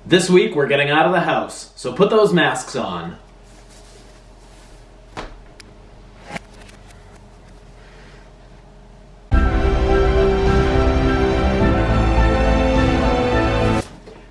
This week we're getting out of the house, so put those masks on.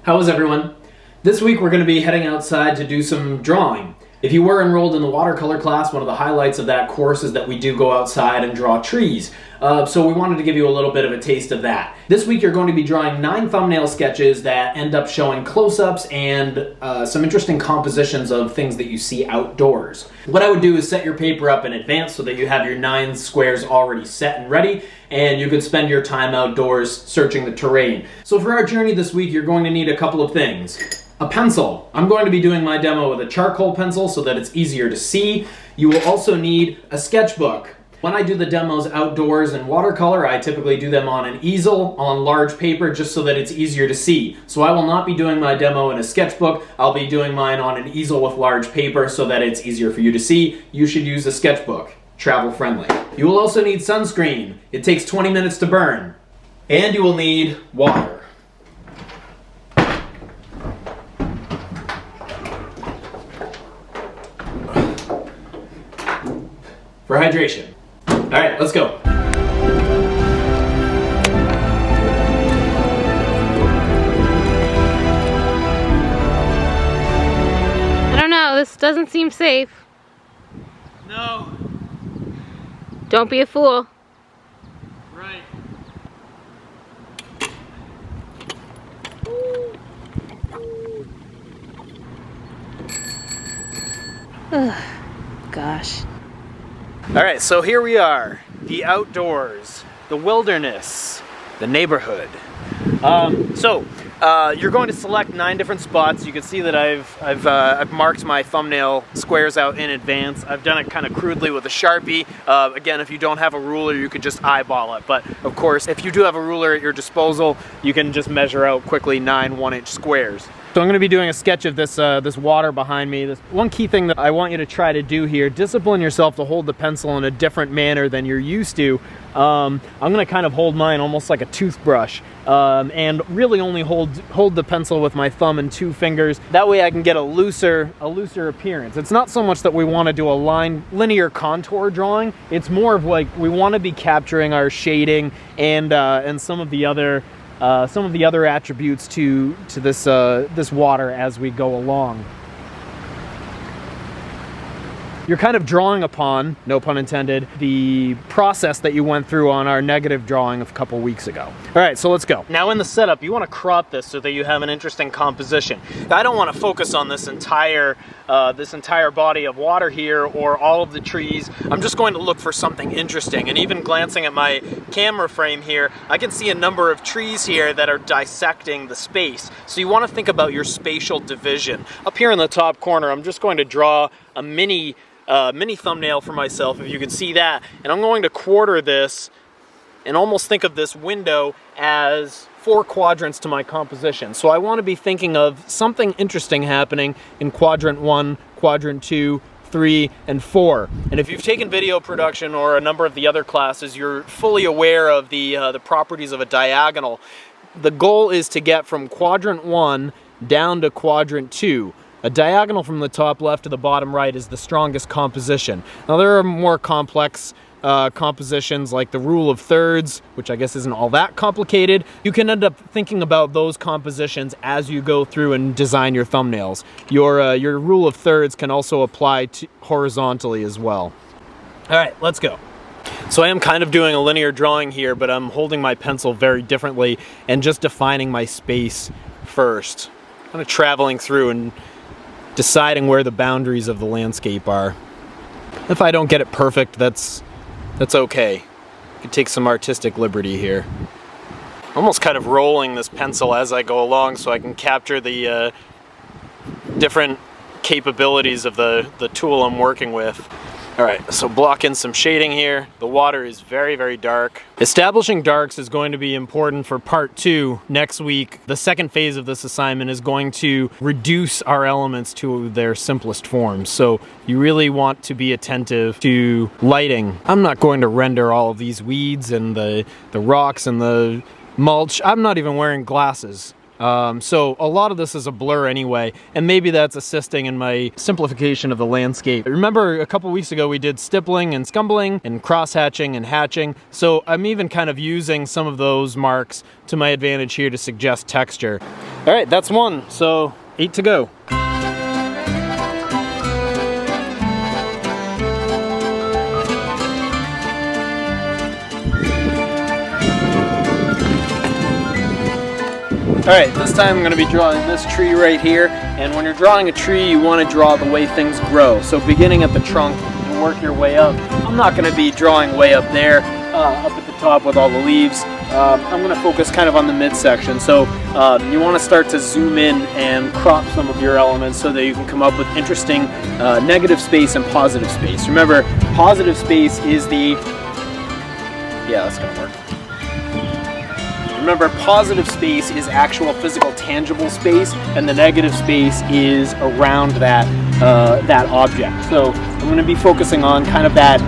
How is everyone? This week we're going to be heading outside to do some drawing. If you were enrolled in the watercolor class, one of the highlights of that course is that we do go outside and draw trees. So we wanted to give you a little bit of a taste of that. This week you're going to be drawing 9 thumbnail sketches that end up showing close-ups and some interesting compositions of things that you see outdoors. What I would do is set your paper up in advance so that you have your 9 squares already set and ready, and you could spend your time outdoors searching the terrain. So for our journey this week, you're going to need a couple of things. A pencil. I'm going to be doing my demo with a charcoal pencil so that it's easier to see. You will also need a sketchbook. When I do the demos outdoors in watercolor, I typically do them on an easel on large paper just so that it's easier to see. So I will not be doing my demo in a sketchbook. I'll be doing mine on an easel with large paper so that it's easier for you to see. You should use a sketchbook. Travel friendly. You will also need sunscreen. It takes 20 minutes to burn. And you will need water. For hydration. All right, let's go. I don't know, this doesn't seem safe. No. Don't be a fool. Right. Ugh, gosh. All right, so here we are, the outdoors, the wilderness, the neighborhood. You're going to select 9 different spots. You can see that I've marked my thumbnail squares out in advance. I've done it kind of crudely with a Sharpie. Again, if you don't have a ruler, you could just eyeball it. But of course, if you do have a ruler at your disposal, you can just measure out quickly 9 1-inch squares. So I'm going to be doing a sketch of this water behind me. One key thing that I want you to try to do here, discipline yourself to hold the pencil in a different manner than you're used to. I'm going to kind of hold mine almost like a toothbrush and really only hold the pencil with my thumb and 2 fingers. That way I can get a looser appearance. It's not so much that we want to do a linear contour drawing. It's more of like we want to be capturing our shading and some of the other attributes to this water as we go along. You're kind of drawing upon, no pun intended, the process that you went through on our negative drawing a couple weeks ago. All right, so let's go. Now in the setup, you want to crop this so that you have an interesting composition. I don't want to focus on this entire body of water here or all of the trees. I'm just going to look for something interesting. And even glancing at my camera frame here, I can see a number of trees here that are dissecting the space. So you want to think about your spatial division. Up here in the top corner, I'm just going to draw a mini thumbnail for myself, if you can see that. And I'm going to quarter this and almost think of this window as 4 quadrants to my composition. So I want to be thinking of something interesting happening in quadrant 1, quadrant 2, 3, and 4. And if you've taken video production or a number of the other classes, you're fully aware of the properties of a diagonal. The goal is to get from quadrant 1 down to quadrant 2. A diagonal from the top left to the bottom right is the strongest composition. Now there are more complex compositions like the rule of thirds, which I guess isn't all that complicated. You can end up thinking about those compositions as you go through and design your thumbnails. Your rule of thirds can also apply to horizontally as well. All right, let's go. So I am kind of doing a linear drawing here, but I'm holding my pencil very differently and just defining my space first. Kind of traveling through and deciding where the boundaries of the landscape are. If I don't get it perfect, that's okay. I can take some artistic liberty here. Almost kind of rolling this pencil as I go along so I can capture the different capabilities of the tool I'm working with. All right, so block in some shading here. The water is very, very dark. Establishing darks is going to be important for part 2 next week. The second phase of this assignment is going to reduce our elements to their simplest forms. So you really want to be attentive to lighting. I'm not going to render all of these weeds and the rocks and the mulch. I'm not even wearing glasses. So a lot of this is a blur anyway, and maybe that's assisting in my simplification of the landscape. Remember a couple weeks ago we did stippling and scumbling and cross-hatching and hatching, so I'm even kind of using some of those marks to my advantage here to suggest texture. All right, that's one, so 8 to go. All right, this time I'm gonna be drawing this tree right here, and when you're drawing a tree, you wanna draw the way things grow. So beginning at the trunk and work your way up. I'm not gonna be drawing way up there, up at the top with all the leaves. I'm gonna focus kind of on the midsection. So you wanna start to zoom in and crop some of your elements so that you can come up with interesting negative space and positive space. Remember, positive space is the, yeah, that's gonna work. Remember, positive space is actual physical tangible space, and the negative space is around that that object. So I'm going to be focusing on kind of that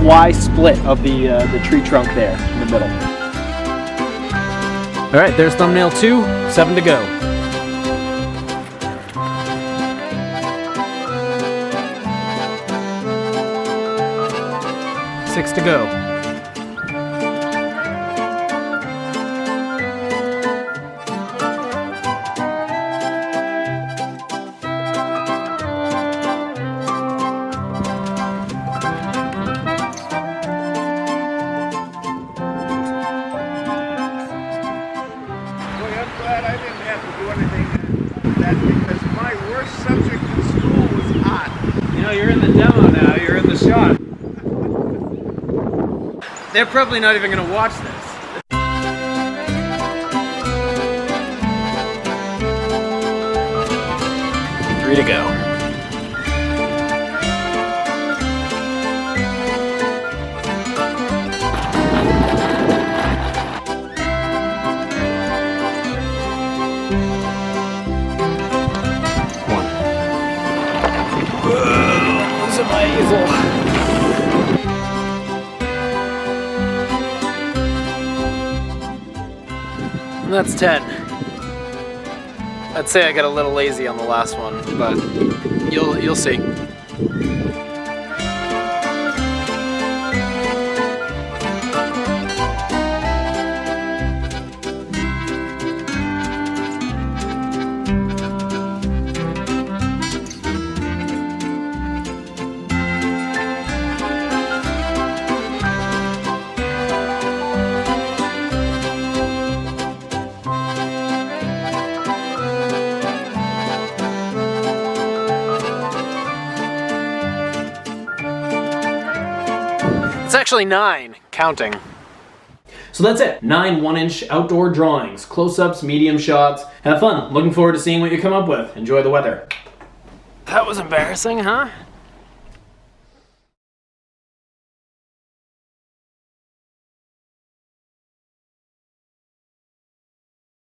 Y split of the tree trunk there in the middle. All right, there's thumbnail 2, 7 to go. 6 to go. 'Cause they're probably not even going to watch this. Three to go. One. Losing my easel. That's 10. I'd say I got a little lazy on the last one, but you'll see. It's actually 9, counting. So that's it. 9 1-inch outdoor drawings, close-ups, medium shots. Have fun. Looking forward to seeing what you come up with. Enjoy the weather. That was embarrassing, huh?